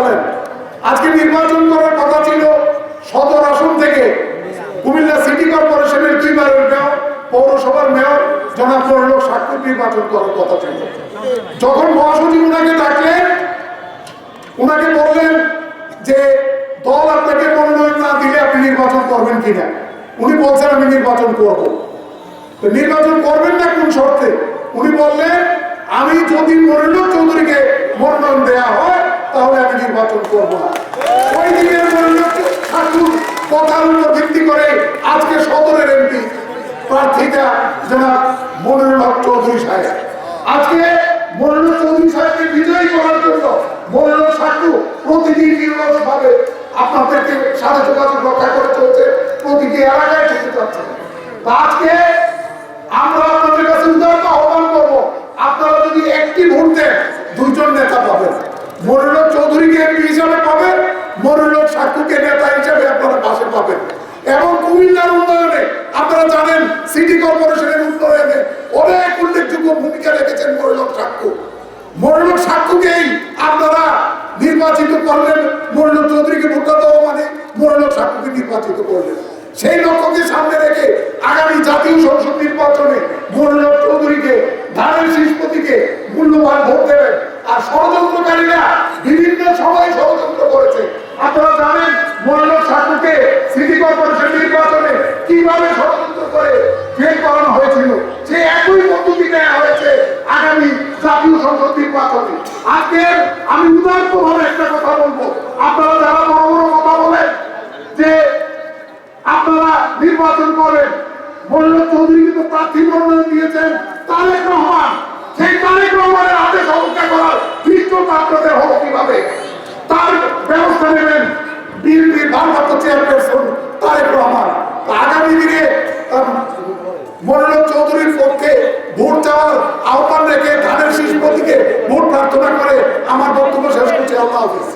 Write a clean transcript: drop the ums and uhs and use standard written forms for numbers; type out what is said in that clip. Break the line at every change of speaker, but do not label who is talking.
করেন। আজকে নির্বাচন করার কথা ছিল সদর আসন থেকে কুমিল্লা সিটি কর্পোরেশনের 2 বারের মেয়র, পৌরসভার মেয়র জনাব মনিরুল হক সাক্ষী নির্বাচন করার কথা ছিল। যখন মহাসচিব উনাকে ডাকলেন, উনাকে বললেন যে দল আপনাকে মনোনয়ন না দিলে আপনি নির্বাচন করবেন কিনা। উনি বলছেন আমি নির্বাচন করব। তো নির্বাচন করবেন না কোন শর্তে? উনি বললেন আমি যদি মনিরুল চৌধুরীকে মনোনয়ন দেওয়া হয় তাহলে আমি নির্বাচন করব না। ওই দিনের মনিরুল ঠাকুর কথার উপর ভিত্তি করে আজকে সদরের এমপি প্রার্থীটা জনাব মনিরুল হক চৌধুরী সাহেব। আজকে মনিরুল চৌধুরী সাহেবকে বিজয়ী করার জন্য মনিরুল ঠাকুর প্রতিদিন নির্বাচনভাবে আপনাদেরকে সাথে যোগাযোগ রক্ষা করে চলছে, প্রতিটি এলাকায় যেতে চাচ্ছে। আজকে আমরা আপনাদের কাছে উদারত আহ্বান করবো, আপনারা যদি একটি ভোট দেন 2 জন নেতা পাবেন। মনিরুল চৌধুরীকে এমপি হিসাবে পাবেন, মনিরুল ঠাকুরকে নেতা হিসাবে আপনারা পাশে পাবেন। এবং কুমিল্লার উন্নয়নে আপনারা জানেন সিটি কর্পোরেশনের উন্নয়নে অনেক উল্লেখযোগ্য ভূমিকা রেখেছেন মনিরুল ঠাকুর। মনিরুল ঠাকুরকেই আপনারা নির্বাচিত করলেন, মনিরুল চৌধুরীকে ভোট দেওয়া মানে মনিরুল ঠাকুরকে নির্বাচিত করলেন। সেই লক্ষ্যকে সামনে রেখে আগামী জাতীয় সংসদ নির্বাচনে মনিরুল চৌধুরীকে ধানের শীষ প্রতীকে মূল্যবান ভোট দেবেন। আর ষড়যন্ত্রকারীরা বিভিন্ন সময় ষড়যন্ত্র করেছে। আপনারা জানেন মনিরুল ঠাকুরকে সিটি কর্পোরেশন নির্বাচনে কিভাবে ষড়যন্ত্র করে ফেল করানো হয়েছিল, যে একই পদ্ধতি নেওয়া হয়েছে আগামী জাতীয় সংসদ নির্বাচনে। আজকে আমি উদারতভাবে একটা কথা বলবো, আপনারা যারা বড় বড় কথা বলেন যে আপনারা নির্বাচন করেন, মনিরুল চৌধুরী কিন্তু প্রার্থী মনোনয়ন দিয়েছেন তারেক রহমান। সেই তারেক রহমানের আদেশ অবজ্ঞা করার বিদ্যুৎ আপনাদের হলো কিভাবে? তার ব্যবস্থা নেবেন বিএনপির ভারপ্রাপ্ত চেয়ারপারসন তারেক রহমান। আগামী দিনে মনিরুল চৌধুরীর পক্ষে ভোট চাওয়ার আহ্বান রেখে ধানের শীষ প্রতীকে ভোট প্রার্থনা করে আমার বক্তব্য শেষ করছি। আল্লাহ হাফেজ।